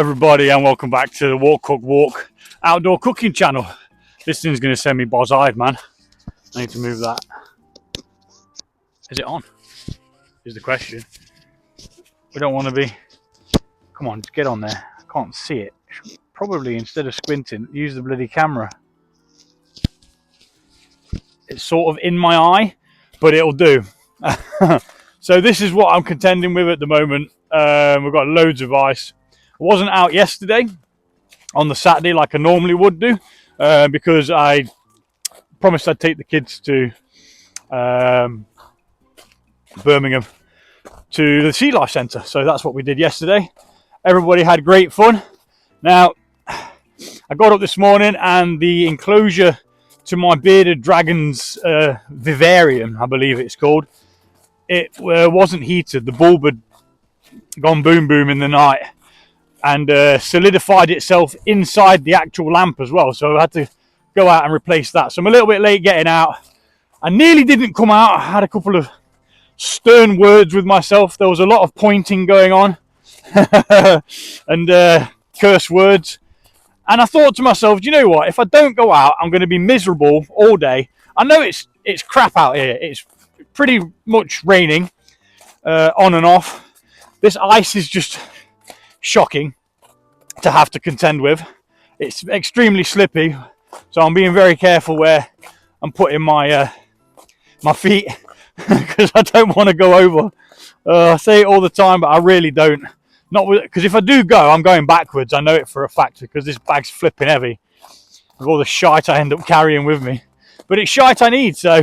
everybody, and welcome back to the Walk Cook Walk outdoor cooking channel. This thing's going to send me boz-eyed, man. I need to move that. Is it on? Is the question. We don't want to be... Come on, get on there. I can't see it. Probably, instead of squinting, use the bloody camera. It's sort of in my eye, but it'll do. So this is what I'm contending with at the moment. We've got loads of ice. I wasn't out yesterday on the Saturday like I normally would do because I promised I'd take the kids to Birmingham to the Sea Life Centre. So that's what we did yesterday. Everybody had great fun. Now, I got up this morning and the enclosure to my bearded dragon's vivarium, I believe it's called, it wasn't heated. The bulb had gone boom boom in the night and solidified itself inside the actual lamp as well, so I had to go out and replace that. So I'm a little bit late getting out. I nearly didn't come out. I had a couple of stern words with myself. There was a lot of pointing going on and curse words, and I thought to myself, do you know what, if I don't go out I'm going to be miserable all day. I know it's crap out here. It's pretty much raining on and off. This ice is just shocking to have to contend with. It's extremely slippy, so I'm being very careful where I'm putting my feet because I don't want to go over. I say it all the time, but I really don't. Not because if I do go, I'm going backwards. I know it for a fact because this bag's flipping heavy with all the shite I end up carrying with me. But it's shite I need, so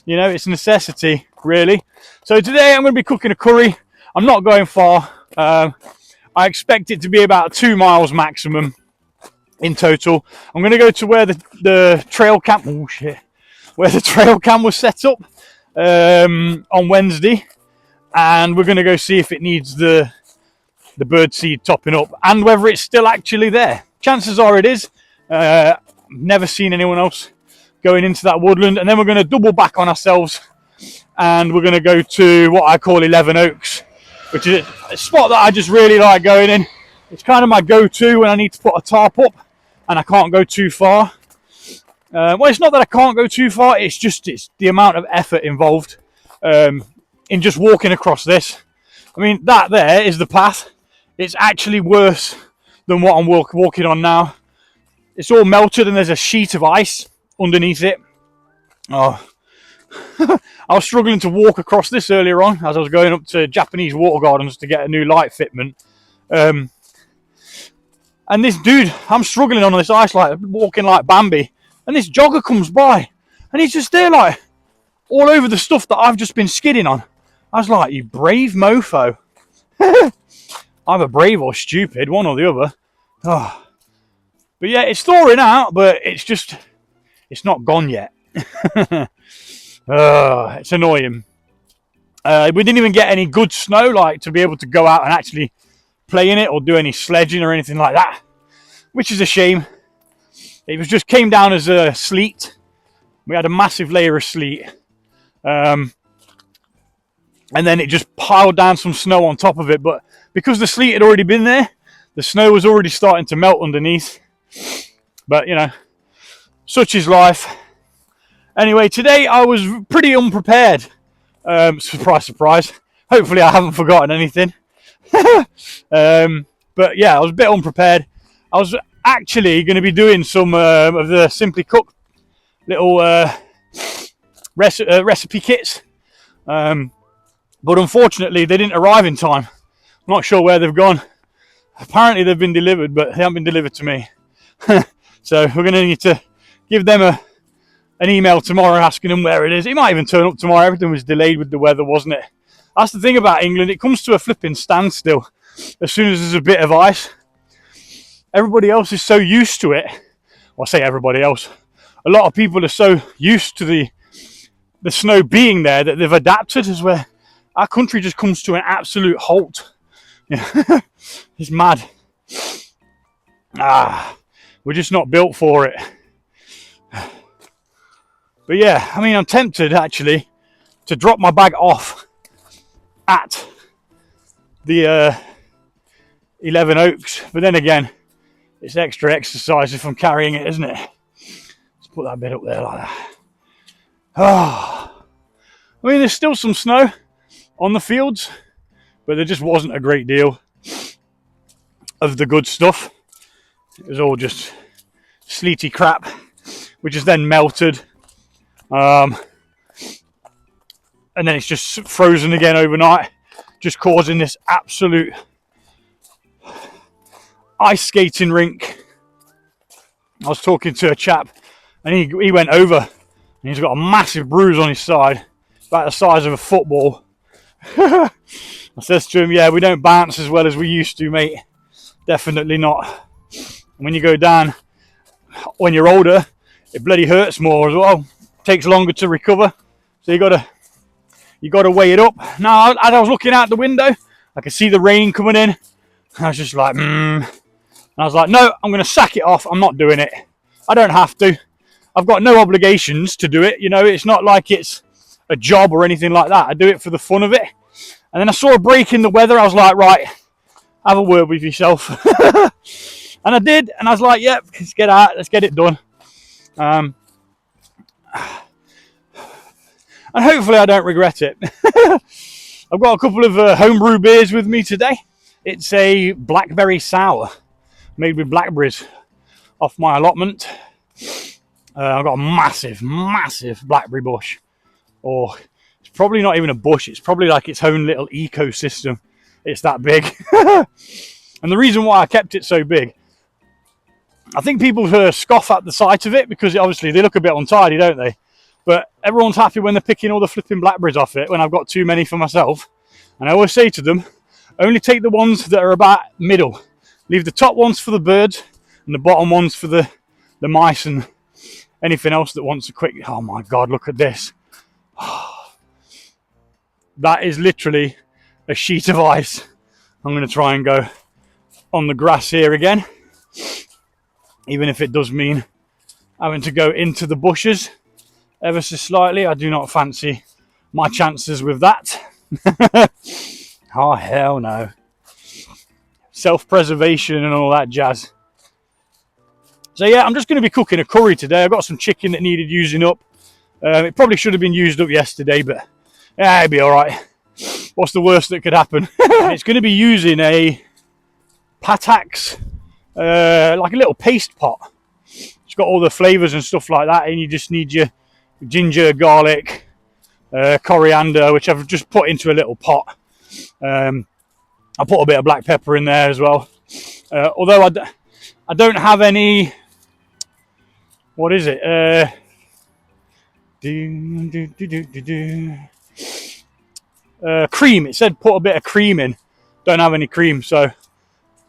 you know, it's a necessity really. So today I'm going to be cooking a curry. I'm not going far. I expect it to be about 2 miles maximum in total. I'm going to go to where the trail camp, where the trail camp was set up on Wednesday, and we're going to go see if it needs the bird seed topping up and whether it's still actually there. Chances are it is. Never seen anyone else going into that woodland. And then we're going to double back on ourselves and we're going to go to what I call 11 Oaks, which is a spot that I just really like going in. It's kind of my go-to when I need to put a tarp up and I can't go too far. Well, it's not that I can't go too far, it's the amount of effort involved in just walking across this. I mean, that there is the path. It's actually worse than what I'm walking on now. It's all melted and there's a sheet of ice underneath it. Oh, I was struggling to walk across this earlier on as I was going up to Japanese Water Gardens to get a new light fitment. And this dude, I'm struggling on this ice, like walking like Bambi. And this jogger comes by and he's just there like all over the stuff that I've just been skidding on. I was like, you brave mofo. Either brave or stupid, one or the other. Oh. But yeah, it's thawing out, but it's not gone yet. It's annoying. We didn't even get any good snow, like to be able to go out and actually play in it or do any sledging or anything like that, which is a shame. It was just came down as a sleet. We had a massive layer of sleet. And then it just piled down some snow on top of it. But because the sleet had already been there, the snow was already starting to melt underneath. But, you know, such is life. Anyway, today I was pretty unprepared. Surprise, surprise. Hopefully I haven't forgotten anything. But yeah, I was a bit unprepared. I was actually going to be doing some of the Simply Cook little recipe kits. But unfortunately, they didn't arrive in time. I'm not sure where they've gone. Apparently, they've been delivered, but they haven't been delivered to me. So we're going to need to give them an email tomorrow asking them where it is. It might even turn up tomorrow. Everything was delayed with the weather, wasn't it? That's the thing about England. It comes to a flipping standstill as soon as there's a bit of ice. Everybody else is so used to it. Well, I say everybody else. A lot of people are so used to the snow being there that they've adapted, as where our country just comes to an absolute halt. Yeah. It's mad. We're just not built for it. But yeah, I mean, I'm tempted actually to drop my bag off at the 11 oaks. But then again, it's extra exercise if I'm carrying it, isn't it? Let's put that bit up there like that. Oh. I mean, there's still some snow on the fields, but there just wasn't a great deal of the good stuff. It was all just sleety crap, which is then melted. And then it's just frozen again overnight, just causing this absolute ice skating rink. I was talking to a chap, and he went over, and he's got a massive bruise on his side, about the size of a football. I says to him, yeah, we don't bounce as well as we used to, mate. Definitely not. When you go down, when you're older, it bloody hurts more as well. Takes longer to recover, so you gotta weigh it up. Now, as I was looking out the window, I could see the rain coming in. I was just like, And I was like, no, I'm going to sack it off. I'm not doing it. I don't have to. I've got no obligations to do it. You know, it's not like it's a job or anything like that. I do it for the fun of it. And then I saw a break in the weather. I was like, right, have a word with yourself. And I did. And I was like, yep, let's get out. Let's get it done. And hopefully I don't regret it. I've got a couple of homebrew beers with me today. It's a blackberry sour made with blackberries off my allotment. I've got a massive blackberry bush. Or it's probably not even a bush. It's probably like its own little ecosystem. It's that big. And the reason why I kept it so big, I think people scoff at the sight of it because obviously they look a bit untidy, don't they? But everyone's happy when they're picking all the flipping blackberries off it when I've got too many for myself. And I always say to them, only take the ones that are about middle. Leave the top ones for the birds and the bottom ones for the mice and anything else that wants a quick... Oh my God, look at this. That is literally a sheet of ice. I'm going to try and go on the grass here again. Even if it does mean having to go into the bushes ever so slightly. I do not fancy my chances with that. Oh, hell no. Self-preservation and all that jazz. So yeah, I'm just going to be cooking a curry today. I've got some chicken that needed using up. It probably should have been used up yesterday, but yeah, it'll be all right. What's the worst that could happen? It's going to be using a Patax, like a little paste pot. It's got all the flavours and stuff like that, and you just need your ginger, garlic, coriander, which I've just put into a little pot. I put a bit of black pepper in there as well. Although I don't have any... What is it? Cream. It said put a bit of cream in. Don't have any cream, so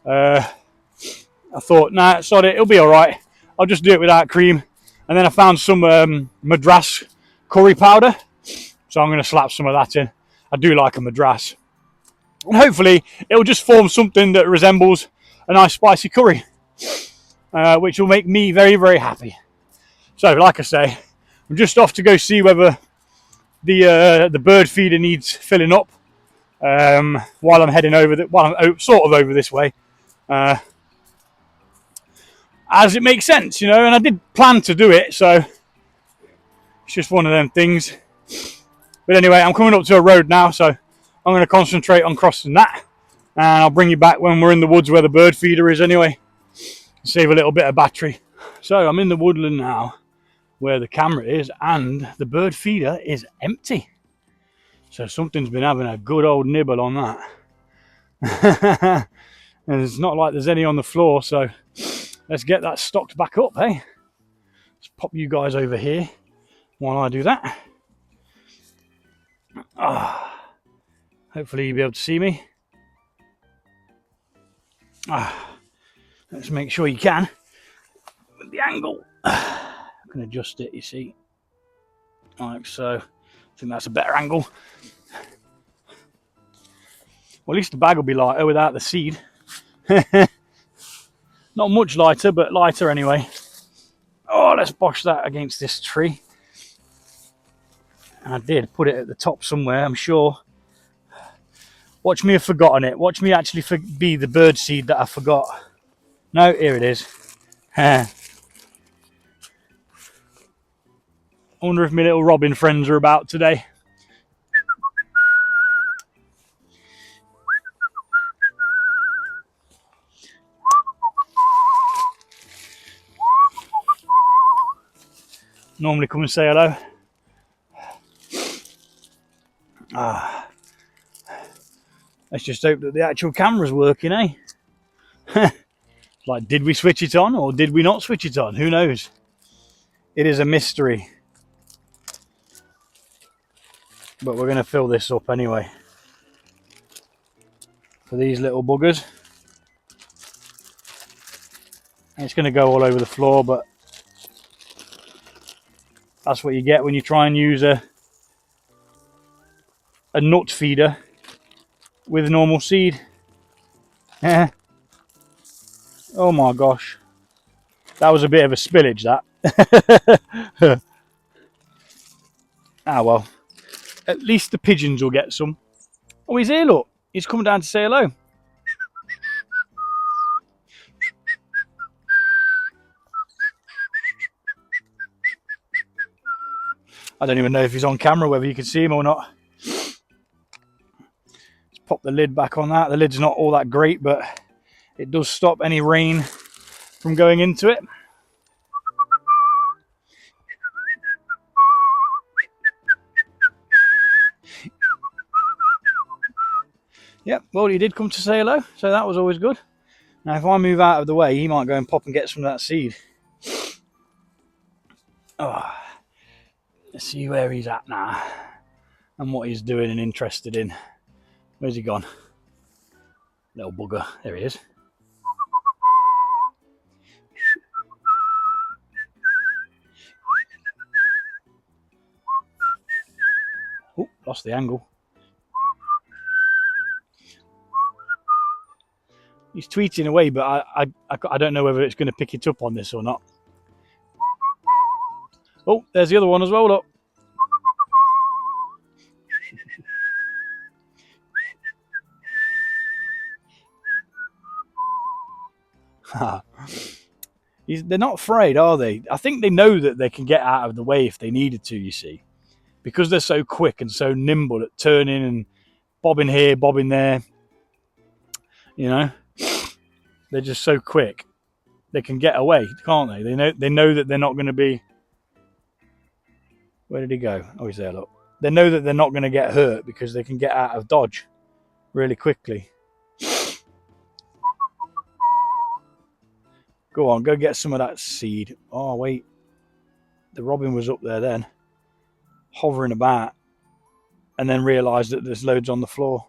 I thought, nah, sorry, it'll be all right. I'll just do it without cream. And then I found some madras curry powder, so I'm going to slap some of that in. I do like a madras. And hopefully it'll just form something that resembles a nice spicy curry, which will make me very, very happy. So, like I say, I'm just off to go see whether the bird feeder needs filling up while I'm heading over, while I'm sort of over this way, as it makes sense, you know. And I did plan to do it, so it's just one of them things. But anyway, I'm coming up to a road now, so I'm going to concentrate on crossing that, and I'll bring you back when we're in the woods where the bird feeder is anyway. Save a little bit of battery. So I'm in the woodland now where the camera is, and the bird feeder is empty. So something's been having a good old nibble on that. And it's not like there's any on the floor, so let's get that stocked back up, hey? Let's pop you guys over here while I do that. Hopefully you'll be able to see me. Let's make sure you can with the angle. I can adjust it, you see, like so. I think that's a better angle. Well, at least the bag will be lighter without the seed. Not much lighter, but lighter anyway. Oh, let's bosh that against this tree. And I did put it at the top somewhere, I'm sure. Watch me have forgotten it. Watch me actually be the bird seed that I forgot. No, here it is. I wonder if my little robin friends are about today. Normally come and say hello. Let's just hope that the actual camera's working, eh? Like, did we switch it on or did we not switch it on? Who knows? It is a mystery. But we're going to fill this up anyway. For these little buggers. And it's going to go all over the floor, but that's what you get when you try and use a nut feeder with normal seed. Yeah. Oh my gosh. That was a bit of a spillage, that. Ah well. At least the pigeons will get some. Oh, he's here, look. He's come down to say hello. I don't even know if he's on camera, whether you can see him or not. Let's pop the lid back on that. The lid's not all that great, but it does stop any rain from going into it. Yep, well, he did come to say hello, so that was always good. Now, if I move out of the way, he might go and pop and get some of that seed. Oh, let's see where he's at now and what he's doing and interested in. Where's he gone? Little bugger. There he is. Oh, lost the angle. He's tweeting away, but I don't know whether it's going to pick it up on this or not. Oh, there's the other one as well, look. They're not afraid, are they? I think they know that they can get out of the way if they needed to, you see. Because they're so quick and so nimble at turning and bobbing here, bobbing there. You know? They're just so quick. They can get away, can't they? They know that they're not going to be... Where did he go? Oh, he's there, look. They know that they're not going to get hurt because they can get out of dodge really quickly. Go on, go get some of that seed. Oh, wait. The robin was up there then, hovering about, and then realised that there's loads on the floor.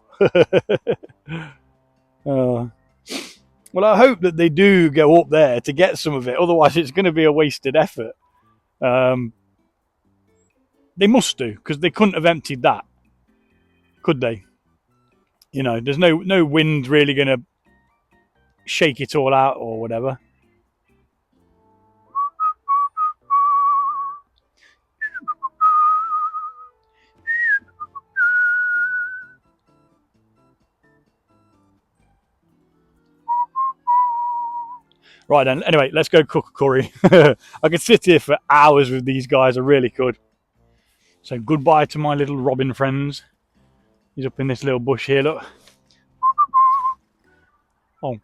Well, I hope that they do go up there to get some of it. Otherwise, it's going to be a wasted effort. They must do, because they couldn't have emptied that, could they? You know, there's no wind really going to shake it all out or whatever. Right then, anyway, let's go cook a curry. I could sit here for hours with these guys, I really could. So goodbye to my little robin friends. He's up in this little bush here, look. I'll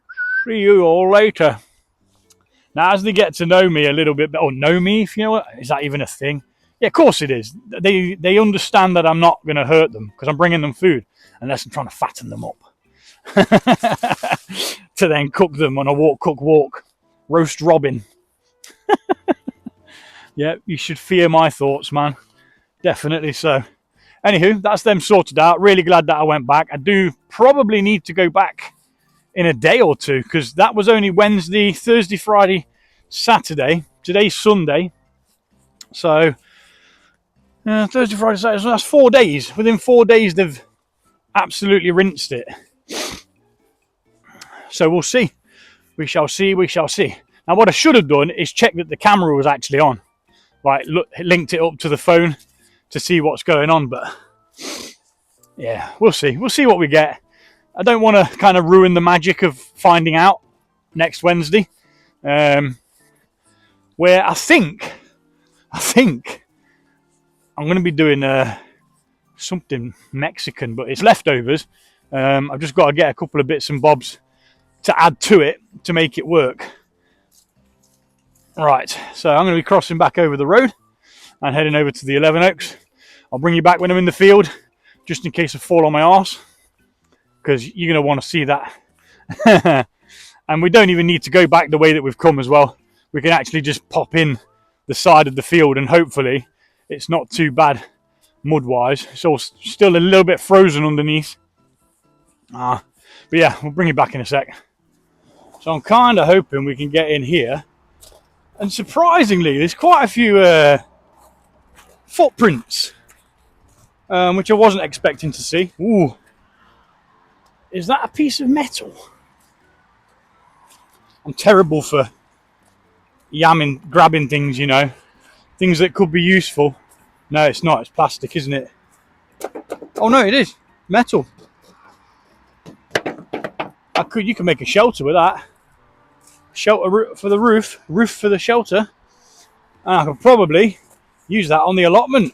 see you all later. Now, as they get to know me a little bit, or know me, if you know what, is that even a thing? Yeah, of course it is. They understand that I'm not going to hurt them because I'm bringing them food, unless I'm trying to fatten them up. To then cook them on a walk. Roast robin. Yeah, you should fear my thoughts, man. Definitely so. Anywho, that's them sorted out. Really glad that I went back. I do probably need to go back in a day or two because that was only Wednesday, Thursday, Friday, Saturday. Today's Sunday. So, Thursday, Friday, Saturday. So that's 4 days. Within 4 days, they've absolutely rinsed it. So we'll see. We shall see. Now, what I should have done is check that the camera was actually on. Like, linked it up to the phone to see what's going on. But, yeah, we'll see. We'll see what we get. I don't want to kind of ruin the magic of finding out next Wednesday, where I think I'm going to be doing something Mexican, but it's leftovers. I've just got to get a couple of bits and bobs to add to it to make it work. Right, so I'm going to be crossing back over the road and heading over to the 11 Oaks. I'll bring you back when I'm in the field, just in case I fall on my arse, because you're going to want to see that. And we don't even need to go back the way that we've come as well. We can actually just pop in the side of the field, and hopefully it's not too bad mud-wise. It's all still a little bit frozen underneath. But yeah, we'll bring you back in a sec. So I'm kind of hoping we can get in here. And surprisingly, there's quite a few footprints, which I wasn't expecting to see. Ooh, is that a piece of metal? I'm terrible for grabbing things, you know, things that could be useful. No, it's not. It's plastic, isn't it? Oh no, it is metal. You can make a shelter with that. Shelter for the roof for the shelter. And I could probably use that on the allotment.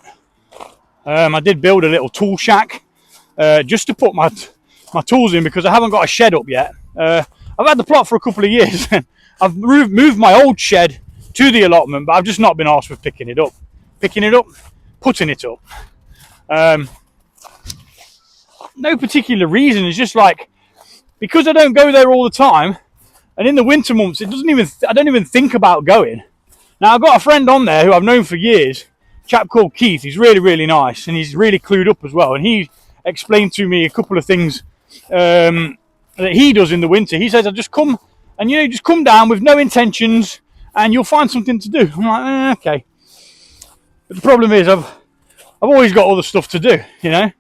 I did build a little tool shack just to put my tools in, because I haven't got a shed up yet. I've had the plot for a couple of years. I've moved my old shed to the allotment, but I've just not been arsed with picking it up, putting it up. No particular reason. It's just like, because I don't go there all the time, and in the winter months, I don't even think about going. Now, I've got a friend on there who I've known for years, a chap called Keith. He's really, really nice, and he's really clued up as well. And he explained to me a couple of things that he does in the winter. He says, I just come, and you just come down with no intentions, and you'll find something to do. I'm like, okay. But the problem is, I've always got other stuff to do, you know.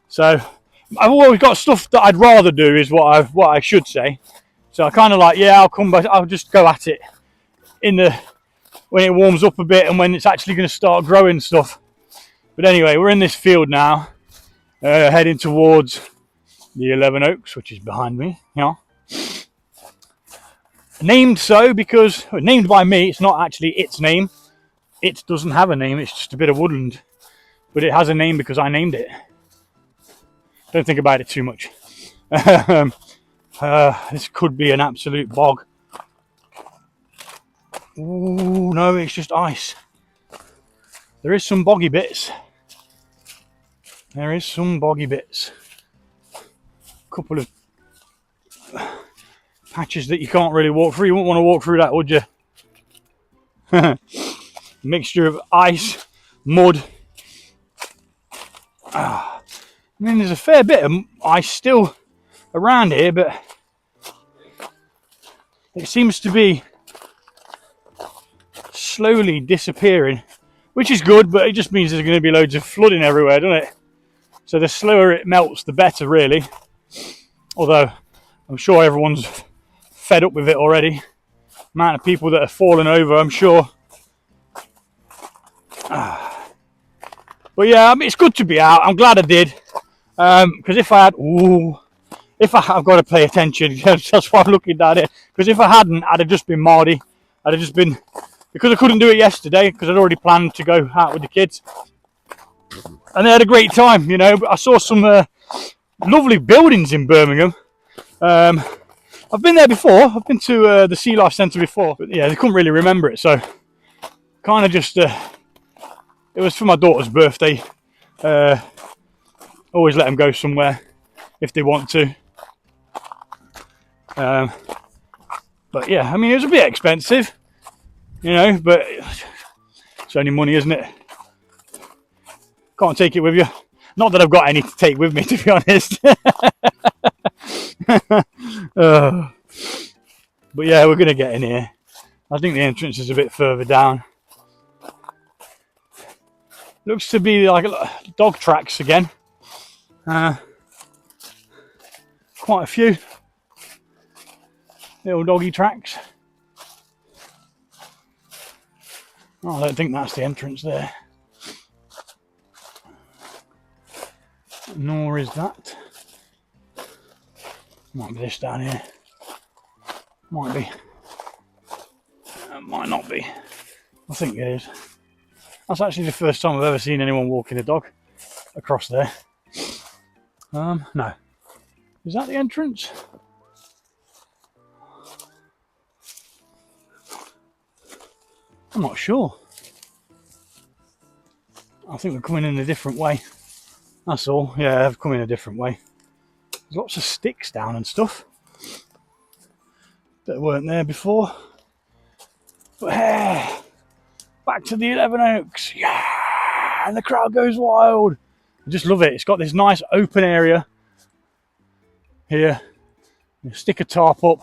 So I've always got stuff that I'd rather do, is what I should say. So I kind of like, yeah, I'll come back. I'll just go at it when it warms up a bit, and when it's actually going to start growing stuff. But anyway, we're in this field now, heading towards the 11 Oaks, which is behind me. Yeah. Named by me. It's not actually its name. It doesn't have a name. It's just a bit of woodland, but it has a name because I named it. Don't think about it too much. This could be an absolute bog. Ooh, no, it's just ice. There is some boggy bits. A couple of patches that you can't really walk through. You wouldn't want to walk through that, would you? Mixture of ice, mud. I mean, there's a fair bit of ice still around here, but it seems to be slowly disappearing, which is good, but it just means there's going to be loads of flooding everywhere, doesn't it? So the slower it melts, the better, really. Although I'm sure everyone's fed up with it already. Amount of people that are falling over, I'm sure. But yeah, I mean, it's good to be out. I'm glad I did. Because I've got to pay attention. That's why I'm looking at it. Because if I hadn't, I'd have just been Mardy. I'd have just been, because I couldn't do it yesterday, because I'd already planned to go out with the kids. And they had a great time, you know. I saw some lovely buildings in Birmingham. I've been there before. I've been to the Sea Life Centre before. But yeah, they couldn't really remember it. So kind of just, it was for my daughter's birthday. Always let them go somewhere if they want to. But yeah, I mean, it was a bit expensive, you know, but it's only money, isn't it? Can't take it with you. Not that I've got any to take with me, to be honest. But yeah, we're going to get in here. I think the entrance is a bit further down. Looks to be like dog tracks again. Quite a few little doggy tracks. Oh, I don't think that's the entrance there. nor is that. Might be this down here. Might be. Might not be. I think it is. That's actually the first time I've ever seen anyone walking a dog across there. No. Is that the entrance? I'm not sure. I think we're coming in a different way. That's all. Yeah, I've come in a different way. There's lots of sticks down and stuff that weren't there before. But hey, back to the 11 Oaks. Yeah, and the crowd goes wild. I just love it. It's got this nice open area here. You stick a tarp up.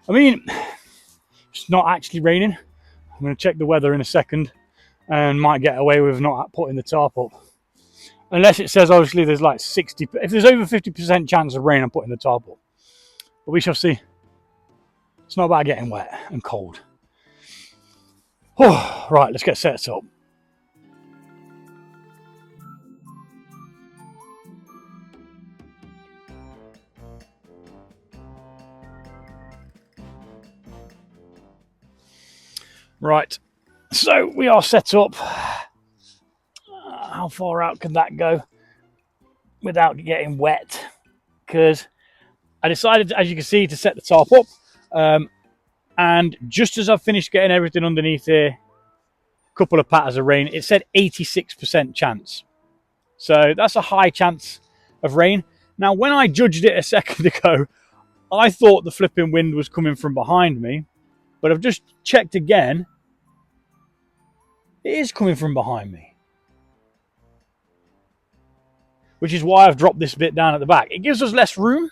I mean, it's not actually raining. I'm going to check the weather in a second and might get away with not putting the tarp up. Unless it says, obviously, there's like 60, if there's over 50% chance of rain, I'm putting the tarp up. But we shall see. It's not about getting wet and cold. Oh, right, let's get set up. Right, so we are set up. How far out can that go without getting wet? Because I decided, as you can see, to set the tarp up. And just as I've finished getting everything underneath here, a couple of patters of rain, it said 86% chance. So that's a high chance of rain. Now, when I judged it a second ago, I thought the flipping wind was coming from behind me. But I've just checked again. It is coming from behind me. Which is why I've dropped this bit down at the back. It gives us less room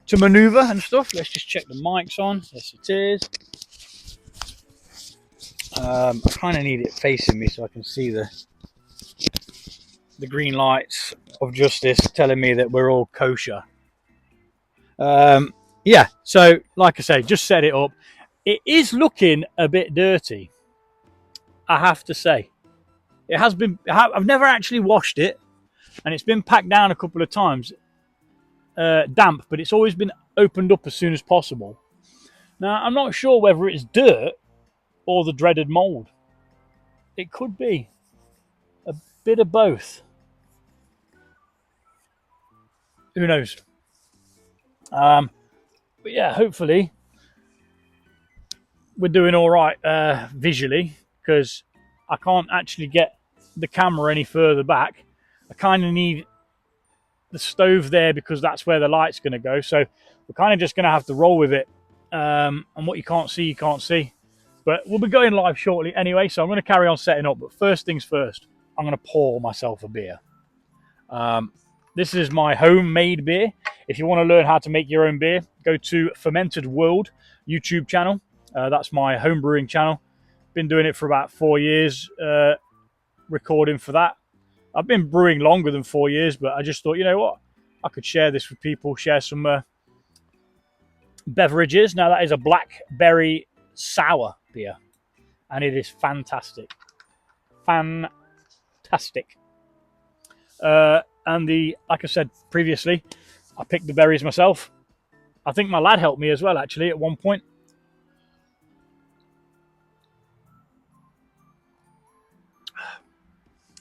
to maneuver and stuff. Let's just check the mics on. Yes, it is. I kind of need it facing me so I can see the green lights of justice telling me that we're all kosher. Yeah, so like I say, just set it up. It is looking a bit dirty, I have to say. It has been. I've never actually washed it, and it's been packed down a couple of times, damp, but it's always been opened up as soon as possible. Now, I'm not sure whether it's dirt or the dreaded mold. It could be a bit of both. Who knows? But yeah, hopefully we're doing all right visually, because I can't actually get the camera any further back. I kind of need the stove there because that's where the light's going to go. So we're kind of just going to have to roll with it. And what you can't see, you can't see. But we'll be going live shortly anyway, so I'm going to carry on setting up. But first things first, I'm going to pour myself a beer. This is my homemade beer. If you want to learn how to make your own beer, go to Fermented World YouTube channel. That's my home brewing channel. Been doing it for about 4 years, recording for that. I've been brewing longer than 4 years, but I just thought, you know what? I could share this with people, share some beverages. Now, that is a blackberry sour beer, and it is fantastic. Fantastic. And like I said previously, I picked the berries myself. I think my lad helped me as well, actually, at one point.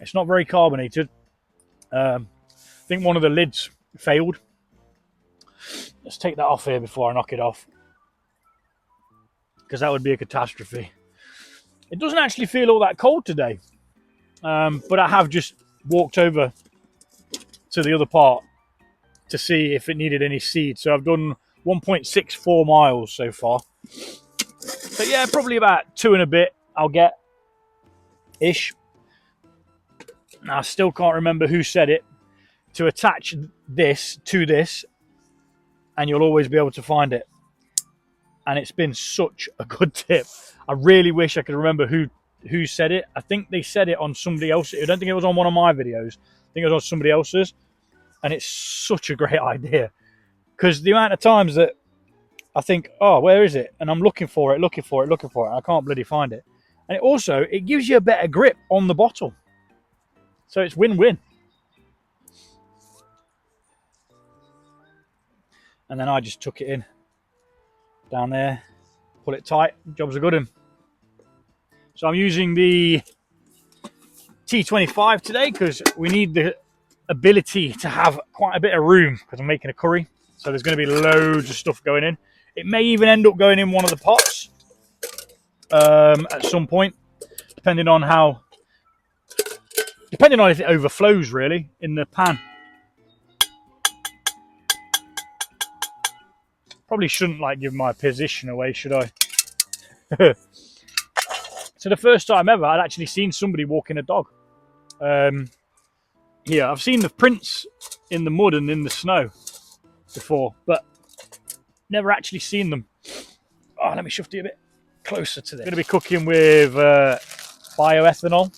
It's not very carbonated. I think one of the lids failed. Let's take that off here before I knock it off, because that would be a catastrophe. It doesn't actually feel all that cold today, but I have just walked over to the other part to see if it needed any seed. So I've done 1.64 miles so far. So yeah, probably about 2 and a bit I'll get ish. Now, I still can't remember who said it, to attach this to this and you'll always be able to find it. And it's been such a good tip. I really wish I could remember who said it. I think they said it on somebody else. I don't think it was on one of my videos. I think it was on somebody else's. And it's such a great idea, because the amount of times that I think, oh, where is it? And I'm looking for it. And I can't bloody find it. And it gives you a better grip on the bottle. So it's win-win. and then I just tuck it in down there, pull it tight, job's a good one. So I'm using the T25 today because we need the ability to have quite a bit of room because I'm making a curry. So there's going to be loads of stuff going in. It may even end up going in one of the pots at some point, depending on if it overflows really in the pan. Probably shouldn't like give my position away, should I? So the first time ever I'd actually seen somebody walking a dog. Here, I've seen the prints in the mud and in the snow before, but never actually seen them. Oh, let me shift it a bit closer to this. I'm going to be cooking with bioethanol.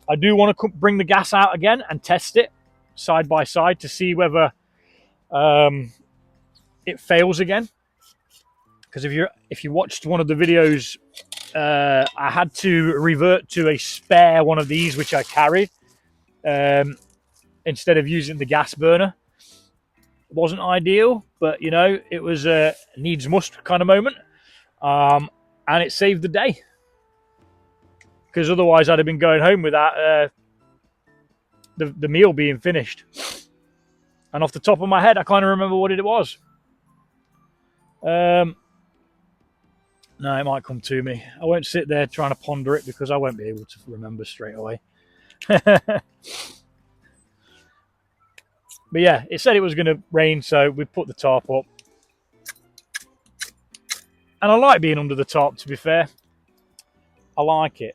I do want to bring the gas out again and test it side by side to see whether it fails again. Because if you watched one of the videos, I had to revert to a spare one of these which I carried instead of using the gas burner. It wasn't ideal, but you know, it was a needs must kind of moment, and it saved the day. Because otherwise, I'd have been going home without the meal being finished. And off the top of my head, I can't remember what it was. No, it might come to me. I won't sit there trying to ponder it because I won't be able to remember straight away. But yeah, it said it was going to rain, so we put the tarp up. And I like being under the tarp, to be fair. I like it.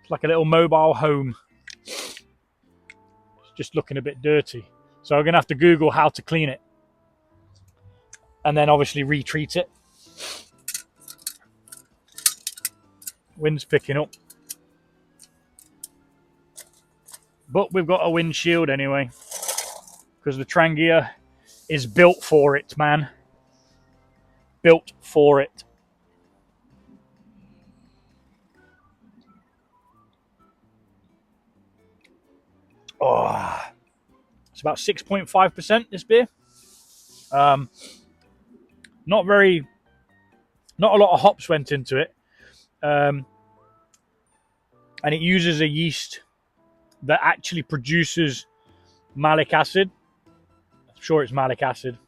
It's like a little mobile home. It's just looking a bit dirty. So I'm going to have to Google how to clean it. And then obviously retreat it. Wind's picking up. But we've got a windshield anyway. Because the Trangia is built for it, man. Built for it. Oh, it's about 6.5% this beer. Not a lot of hops went into it. And it uses a yeast that actually produces malic acid. I'm sure it's malic acid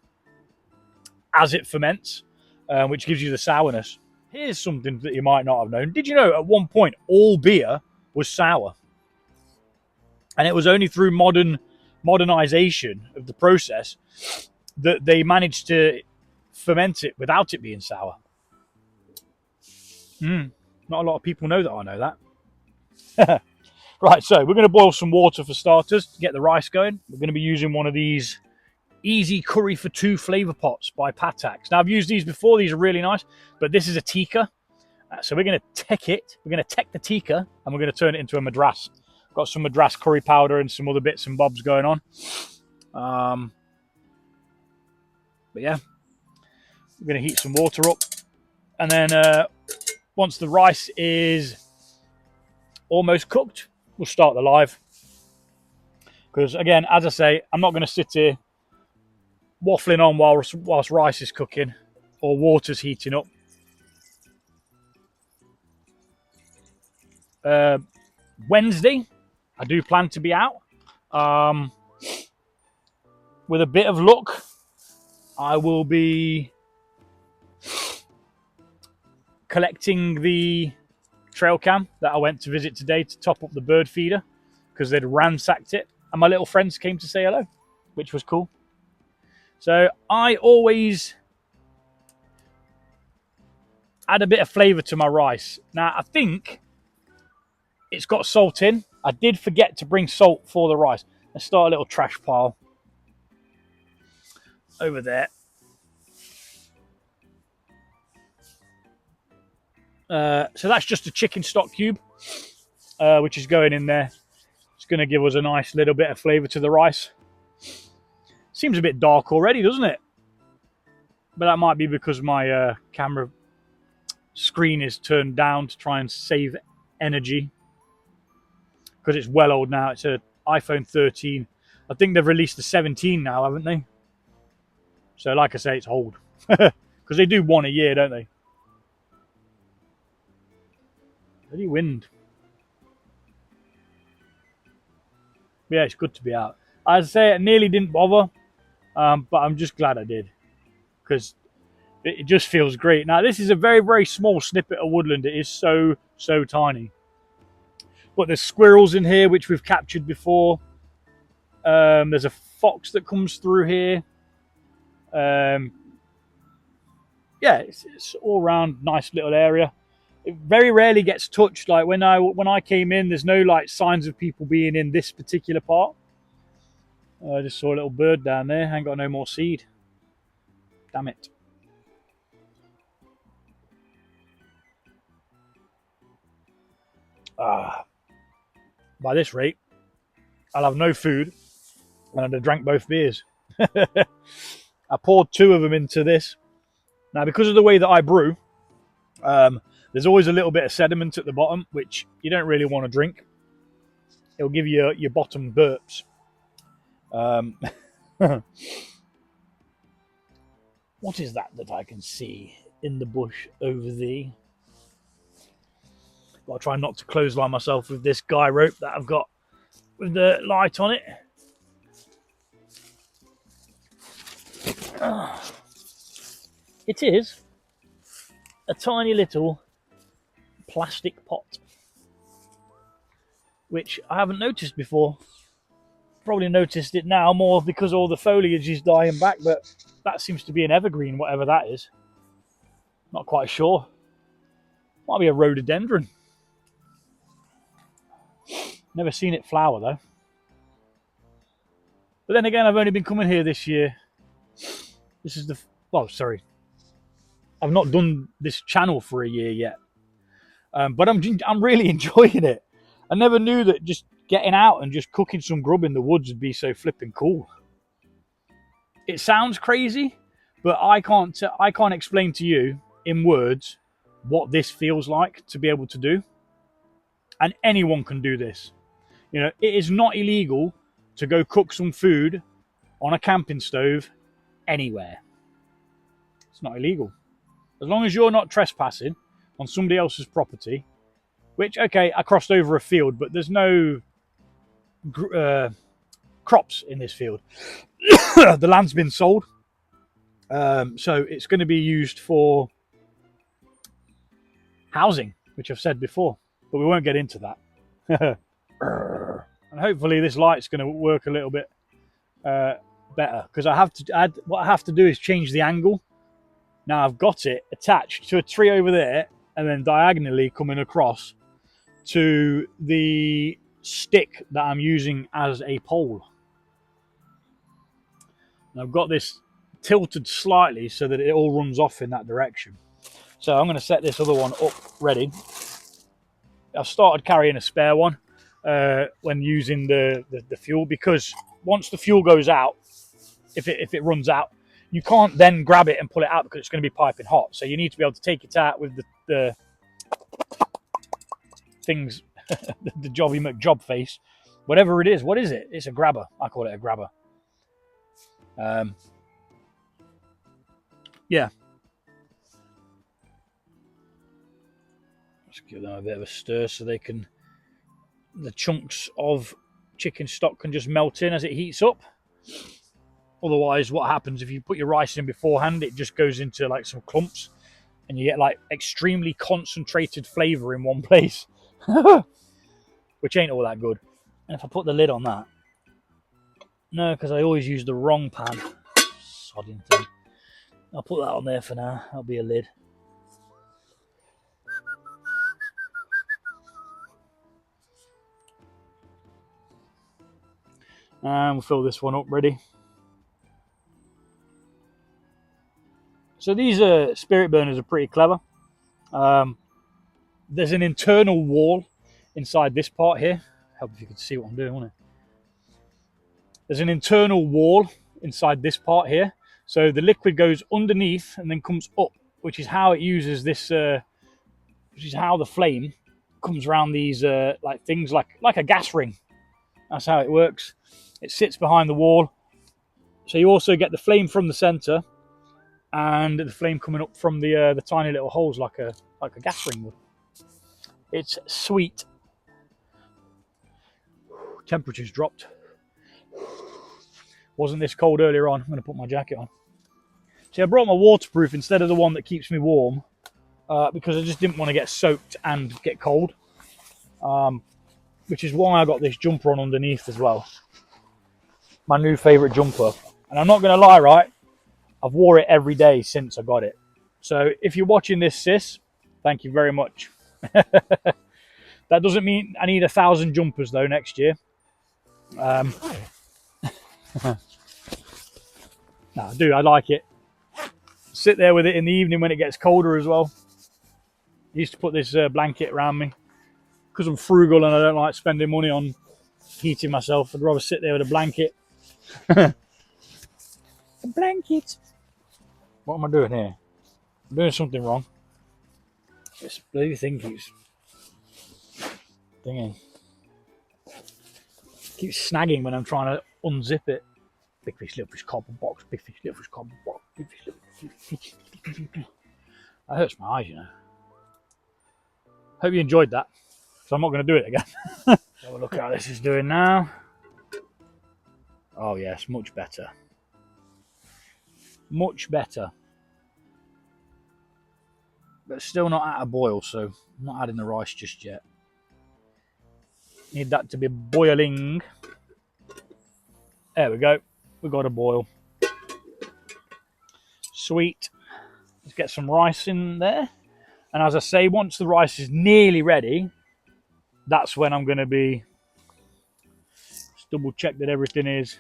as it ferments, which gives you the sourness. Here's something that you might not have known. Did you know at one point all beer was sour? And it was only through modernization of the process that they managed to ferment it without it being sour. Not a lot of people know that I know that. Right, so we're going to boil some water for starters to get the rice going. We're going to be using one of these Easy Curry for Two flavor pots by Patax. Now, I've used these before. These are really nice, but this is a tikka. So we're going to tech it. We're going to tech the tikka, and we're going to turn it into a madras. Got some madras curry powder and some other bits and bobs going on. But yeah, we're going to heat some water up. And then once the rice is almost cooked, we'll start the live. Because again, as I say, I'm not going to sit here waffling on whilst rice is cooking or water's heating up. Wednesday, I do plan to be out. With a bit of luck, I will be collecting the trail cam that I went to visit today to top up the bird feeder because they'd ransacked it. And my little friends came to say hello, which was cool. So I always add a bit of flavour to my rice. Now, I think it's got salt in. I did forget to bring salt for the rice. Let's start a little trash pile over there. So that's just a chicken stock cube, which is going in there. It's going to give us a nice little bit of flavour to the rice. Seems a bit dark already, doesn't it? But that might be because my camera screen is turned down to try and save energy. Because it's well old now. It's an iPhone 13 I think they've released the 17 now, haven't they? So like I say, it's hold. Because they do one a year, don't they? Bloody wind. Yeah, it's good to be out. I'd say it nearly didn't bother, but I'm just glad I did. Because it just feels great. Now, this is a very, very small snippet of woodland. It is so, so tiny. But there's squirrels in here, which we've captured before. There's a fox that comes through here. Yeah, it's all around nice little area. It very rarely gets touched. Like when I came in, there's no like signs of people being in this particular part. I just saw a little bird down there. Ain't got no more seed. Damn it. By this rate, I'll have no food and I'd have drank both beers. I poured 2 of them into this. Now, because of the way that I brew, there's always a little bit of sediment at the bottom, which you don't really want to drink. It'll give you your bottom burps. What is that I can see in the bush over there? I'll try not to clothesline myself with this guy rope that I've got with the light on it. It is a tiny little plastic pot, which I haven't noticed before. Probably noticed it now more because all the foliage is dying back, but that seems to be an evergreen, whatever that is. Not quite sure. Might be a rhododendron. Never seen it flower though. But then again, I've only been coming here this year. This is sorry. I've not done this channel for a year yet. But I'm really enjoying it. I never knew that just getting out and just cooking some grub in the woods would be so flipping cool. It sounds crazy, but I can't explain to you in words what this feels like to be able to do. And anyone can do this. You know, it is not illegal to go cook some food on a camping stove anywhere. It's not illegal. As long as you're not trespassing on somebody else's property, which, okay, I crossed over a field, but there's no crops in this field. The land's been sold. So it's going to be used for housing, which I've said before, but we won't get into that. And hopefully this light's going to work a little bit better, because what I have to do is change the angle. Now I've got it attached to a tree over there and then diagonally coming across to the stick that I'm using as a pole. And I've got this tilted slightly so that it all runs off in that direction. So I'm going to set this other one up ready. I've started carrying a spare one when using the fuel, because once the fuel goes out, if it runs out, you can't then grab it and pull it out because it's going to be piping hot. So you need to be able to take it out with the things, the Jobby McJob face, whatever it is. What is it? It's a grabber. I call it a grabber. Yeah. Let's give them a bit of a stir so the chunks of chicken stock can just melt in as it heats up. Otherwise, what happens if you put your rice in beforehand, it just goes into like some clumps and you get like extremely concentrated flavor in one place, which ain't all that good. And if I put the lid on that, no, because I always use the wrong pan. Sodding thing. I'll put that on there for now. That'll be a lid. And we'll fill this one up ready. So these spirit burners are pretty clever. There's an internal wall inside this part here. Help if you could see what I'm doing, wouldn't it? There's an internal wall inside this part here. So the liquid goes underneath and then comes up, which is how it uses this, which is how the flame comes around these like things like a gas ring. That's how it works. It sits behind the wall. So you also get the flame from the center and the flame coming up from the tiny little holes like a gas ring would. It's sweet. Temperature's dropped. Wasn't this cold earlier on. I'm going to put my jacket on. See, I brought my waterproof instead of the one that keeps me warm because I just didn't want to get soaked and get cold. Which is why I got this jumper on underneath as well. My new favourite jumper. And I'm not going to lie, right? I've wore it every day since I got it. So if you're watching this, sis, thank you very much. That doesn't mean I need 1,000 jumpers though next year. No, I do. I like it. Sit there with it in the evening when it gets colder as well. I used to put this blanket around me because I'm frugal and I don't like spending money on heating myself. I'd rather sit there with a blanket. A blanket. What am I doing here? I'm doing something wrong. This bloody thing keeps dinging. Keeps snagging when I'm trying to unzip it. Big fish, little fish, cardboard box. Big fish, little fish, cardboard box. Big fish, little fish. That hurts my eyes, you know. Hope you enjoyed that. So I'm not going to do it again. Have a look at how this is doing now. Oh yes, much better. Much better. But still not at a boil, so I'm not adding the rice just yet. Need that to be boiling. There we go. We've got a boil. Sweet. Let's get some rice in there. And as I say, once the rice is nearly ready, that's when I'm going to be just double check that everything is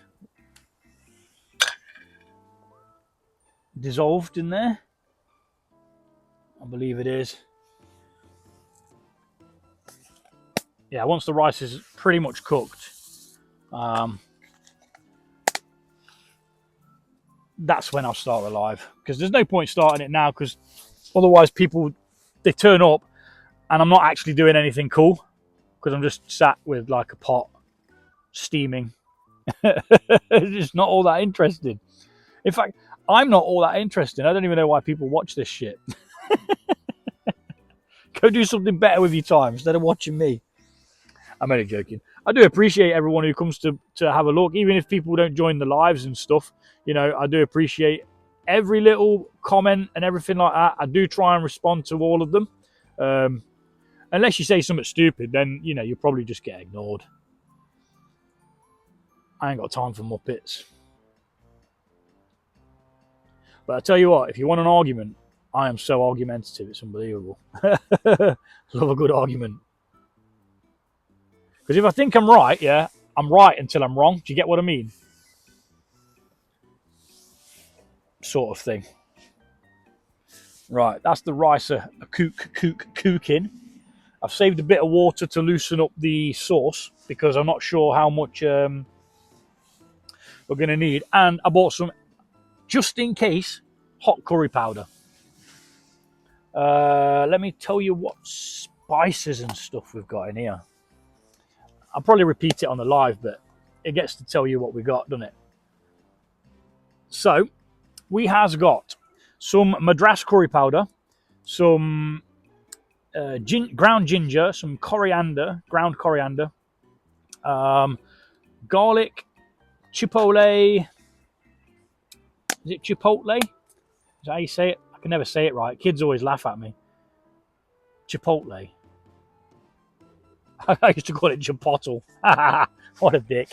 dissolved in there. I believe it is. Yeah, once the rice is pretty much cooked, that's when I'll start the live. Because there's no point starting it now, because otherwise people, they turn up and I'm not actually doing anything cool, because I'm just sat with like a pot steaming. Just not all that interested. In fact, I'm not all that interested. I don't even know why people watch this shit. Go do something better with your time instead of watching me. I'm only joking. I do appreciate everyone who comes to have a look, even if people don't join the lives and stuff. You know, I do appreciate every little comment and everything like that. I do try and respond to all of them. Unless you say something stupid, then, you know, you'll probably just get ignored. I ain't got time for muppets. But I tell you what, if you want an argument, I am so argumentative, it's unbelievable. Love a good argument. Because if I think I'm right, yeah, I'm right until I'm wrong. Do you get what I mean? Sort of thing. Right, that's the rice cooking. I've saved a bit of water to loosen up the sauce because I'm not sure how much we're going to need. And I bought some, just in case, hot curry powder. Let me tell you what spices and stuff we've got in here. I'll probably repeat it on the live, but it gets to tell you what we got, doesn't it? So, we has got some madras curry powder, some ground ginger, some coriander, ground coriander, garlic, chipotle. Is it chipotle? Is that how you say it? I can never say it right. Kids always laugh at me. Chipotle. I used to call it chipotle. What a dick.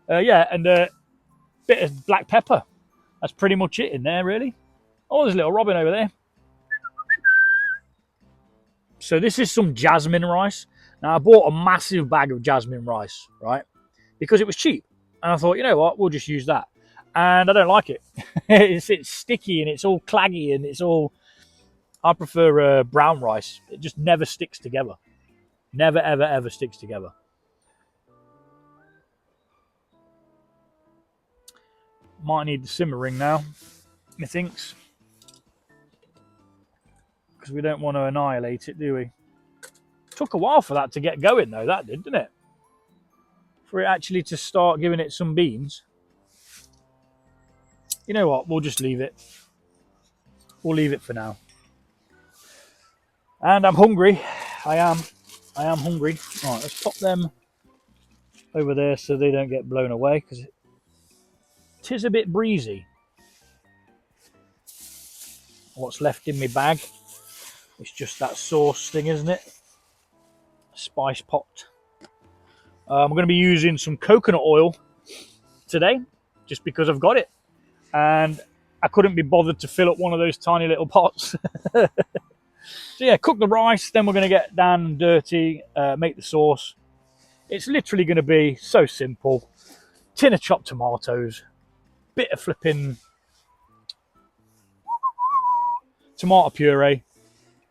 Yeah, and a bit of black pepper. That's pretty much it in there, really. Oh, there's a little robin over there. So this is some jasmine rice. Now, I bought a massive bag of jasmine rice, right? Because it was cheap. And I thought, you know what, we'll just use that. And I don't like it. It's sticky and it's all claggy and it's all... I prefer brown rice. It just never sticks together. Never, ever, ever sticks together. Might need the simmering now, methinks. Because we don't want to annihilate it, do we? Took a while for that to get going, though. That did, didn't it? for it actually to start giving it some beans. You know what? We'll just leave it. We'll leave it for now. And I'm hungry. I am hungry. All right, let's pop them over there so they don't get blown away, because it is a bit breezy. What's left in my bag? It's just that sauce thing, isn't it? Spice pot. I'm going to be using some coconut oil today, just because I've got it, and I couldn't be bothered to fill up one of those tiny little pots. So yeah, cook the rice, then we're going to get down and dirty, make the sauce. It's literally going to be so simple. Tin of chopped tomatoes, bit of flipping tomato puree.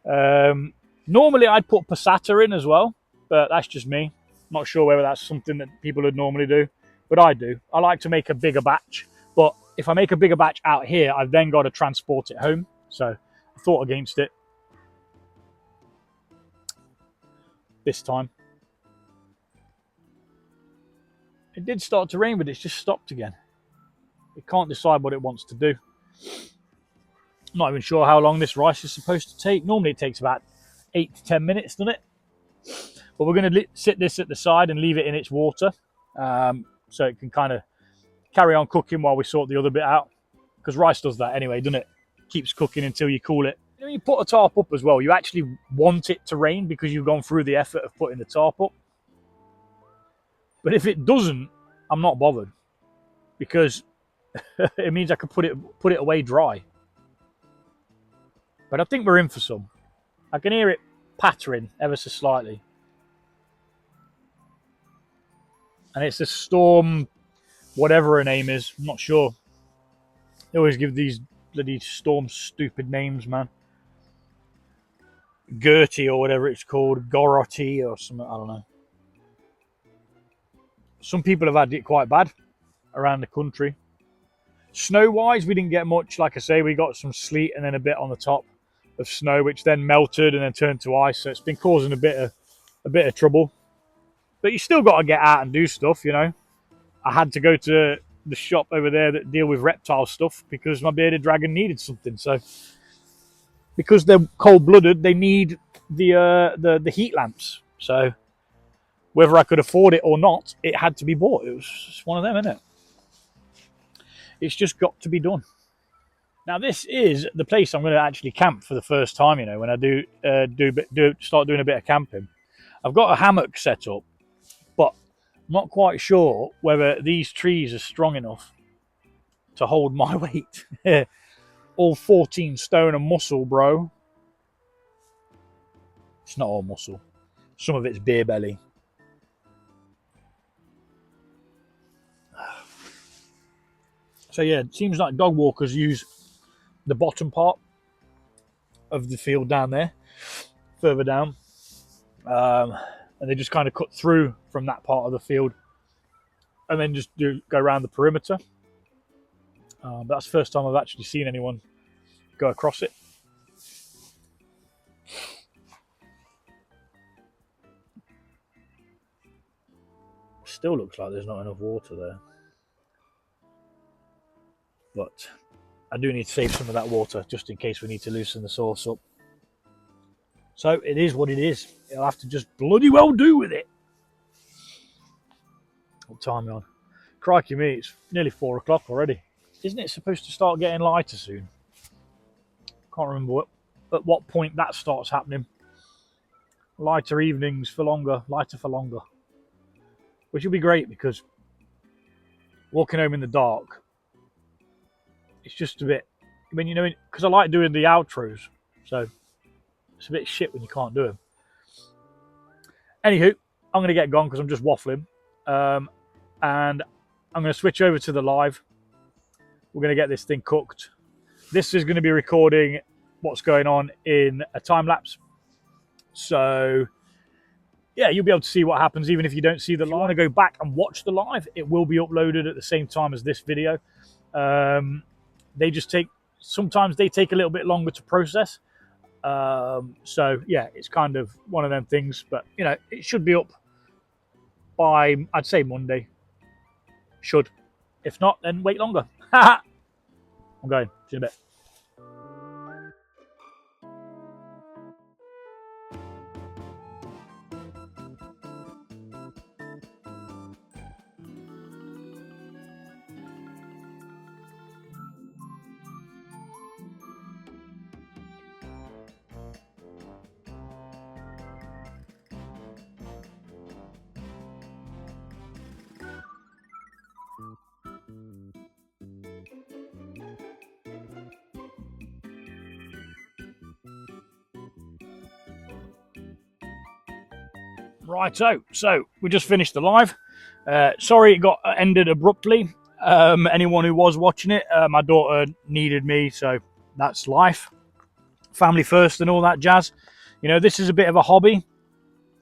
Normally I'd put passata in as well, but that's just me. Not sure whether that's something that people would normally do, but I do. I like to make a bigger batch, but if I make a bigger batch out here, I've then got to transport it home. So I thought against it this time. It did start to rain, but it's just stopped again. It can't decide what it wants to do. I'm not even sure how long this rice is supposed to take. Normally it takes about 8 to 10 minutes, doesn't it? But we're going to sit this at the side and leave it in its water, so it can kind of carry on cooking while we sort the other bit out. Because rice does that anyway, doesn't it? Keeps cooking until you cool it. When you put a tarp up as well, you actually want it to rain because you've gone through the effort of putting the tarp up. But if it doesn't, I'm not bothered, because it means I can put it away dry. But I think we're in for some. I can hear it pattering ever so slightly. And it's a storm, whatever her name is. I'm not sure. They always give these bloody storms stupid names, man. Gertie or whatever it's called. Goroti or something, I don't know. Some people have had it quite bad around the country. Snow-wise, we didn't get much. Like I say, we got some sleet and then a bit on the top of snow, which then melted and then turned to ice. So it's been causing a bit of trouble. But you still got to get out and do stuff, you know. I had to go to the shop over there that deal with reptile stuff because my bearded dragon needed something. So because they're cold-blooded, they need the heat lamps. So whether I could afford it or not, it had to be bought. It was just one of them, isn't it? It's just got to be done. Now this is the place I'm going to actually camp for the first time. You know, when I start doing a bit of camping, I've got a hammock set up, but I'm not quite sure whether these trees are strong enough to hold my weight. All 14 stone and muscle, bro. It's not all muscle. Some of it's beer belly. So yeah, it seems like dog walkers use the bottom part of the field down there, further down, and they just kind of cut through from that part of the field and then just go around the perimeter. But that's the first time I've actually seen anyone go across it. Still looks like there's not enough water there. But I do need to save some of that water just in case we need to loosen the sauce up. So it is what it is. You'll have to just bloody well do with it. What time are we on? Crikey me, it's nearly 4 o'clock already. Isn't it supposed to start getting lighter soon? Can't remember at what point that starts happening. Lighter evenings for longer, lighter for longer. Which will be great because walking home in the dark, it's just a bit, I mean, you know, because I like doing the outros, so it's a bit shit when you can't do them. Anywho, I'm going to get gone because I'm just waffling. And I'm going to switch over to the live. We're going to get this thing cooked. This is going to be recording what's going on in a time lapse. So, yeah, you'll be able to see what happens even if you don't see the live. If you want to go back and watch the live, it will be uploaded at the same time as this video. They just sometimes they take a little bit longer to process. So, yeah, it's kind of one of them things. But, you know, it should be up by, I'd say, Monday. Should. If not, then wait longer. I'm going. See you in a bit. Righto, so we just finished the live. Sorry it got ended abruptly. Anyone who was watching it, my daughter needed me, so that's life. Family first and all that jazz. You know, this is a bit of a hobby.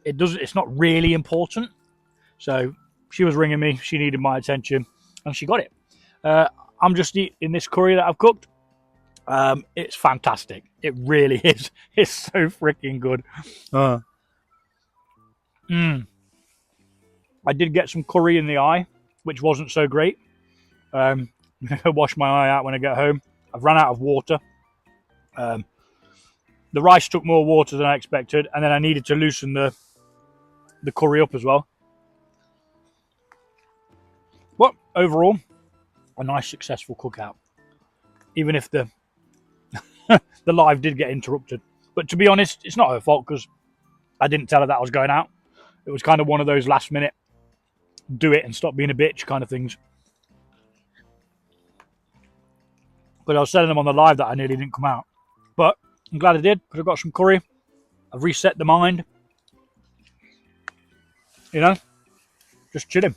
It's not really important. So she was ringing me, she needed my attention, and she got it. I'm just eating this curry that I've cooked. It's fantastic. It really is. It's so freaking good. I did get some curry in the eye, which wasn't so great. I'm going to wash my eye out when I get home. I've run out of water. The rice took more water than I expected, and then I needed to loosen the curry up as well. But overall, a nice successful cookout. Even if the the live did get interrupted. But to be honest, it's not her fault because I didn't tell her that I was going out. It was kind of one of those last minute do it and stop being a bitch kind of things. But I was telling them on the live that I nearly didn't come out. But I'm glad I did because I've got some curry. I've reset the mind. You know, just chilling.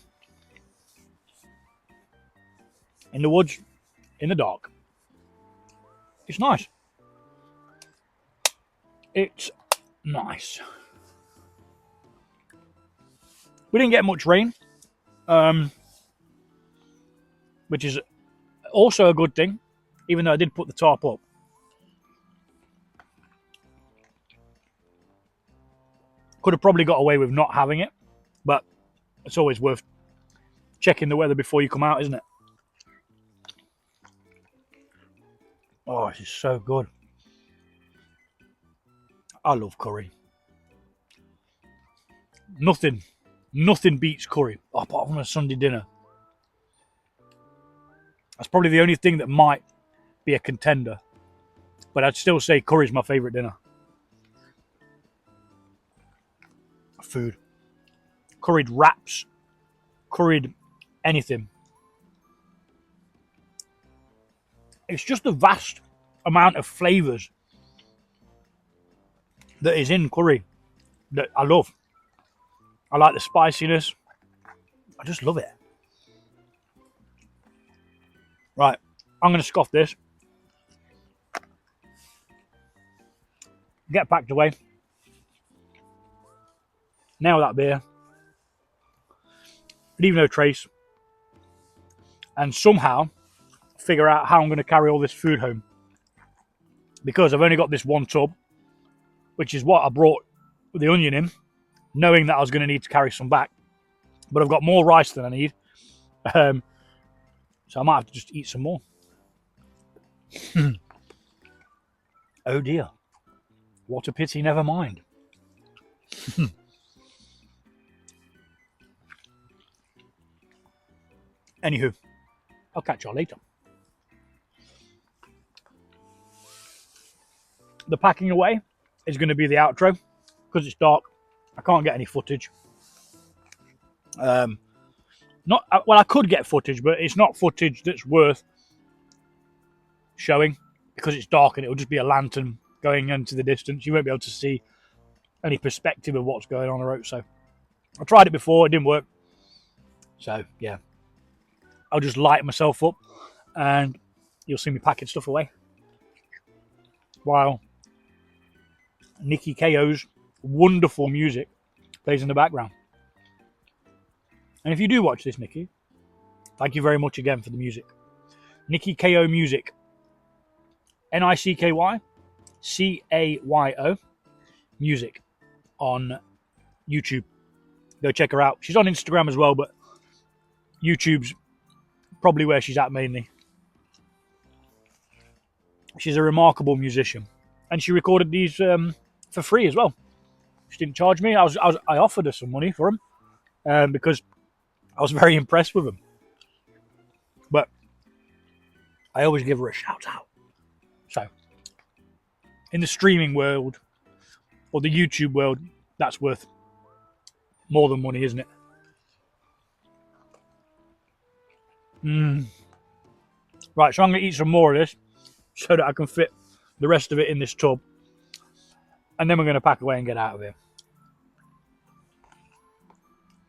In the woods, in the dark. It's nice. It's nice. We didn't get much rain, which is also a good thing, even though I did put the tarp up. Could have probably got away with not having it, but it's always worth checking the weather before you come out, isn't it? Oh, this is so good. I love curry. Nothing beats curry, apart from a Sunday dinner. That's probably the only thing that might be a contender. But I'd still say curry's my favourite dinner. Food. Curried wraps. Curried anything. It's just a vast amount of flavours that is in curry that I love. I like the spiciness. I just love it. Right, I'm going to scoff this. Get packed away. Nail that beer. Leave no trace. And somehow figure out how I'm going to carry all this food home. Because I've only got this one tub, which is what I brought the onion in, knowing that I was going to need to carry some back. But I've got more rice than I need. So I might have to just eat some more. Oh dear. What a pity, never mind. Anywho, I'll catch y'all later. The packing away is going to be the outro because it's dark. I can't get any footage. I could get footage, but it's not footage that's worth showing because it's dark and it'll just be a lantern going into the distance. You won't be able to see any perspective of what's going on the road. So I tried it before, it didn't work. So yeah, I'll just light myself up and you'll see me packing stuff away while Nikki KO's wonderful music plays in the background. And if you do watch this, Nikki, thank you very much again for the music. Nikki KO Music. NICKY CAYO Music on YouTube. Go check her out. She's on Instagram as well, but YouTube's probably where she's at mainly. She's a remarkable musician, and she recorded these for free as well. She didn't charge me. I offered her some money for them because I was very impressed with them. But I always give her a shout out. So, in the streaming world or the YouTube world, that's worth more than money, isn't it? Right, so I'm going to eat some more of this so that I can fit the rest of it in this tub. And then we're going to pack away and get out of here.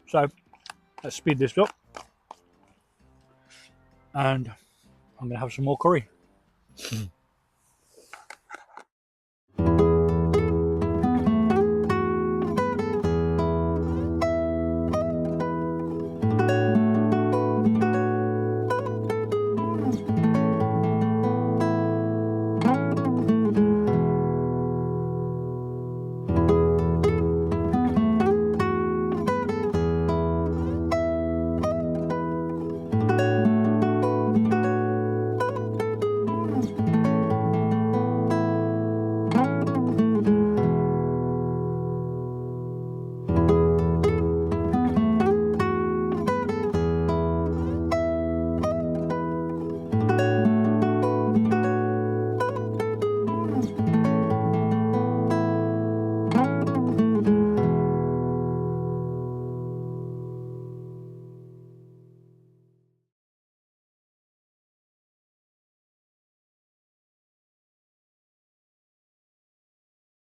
So, let's speed this up. And I'm going to have some more curry.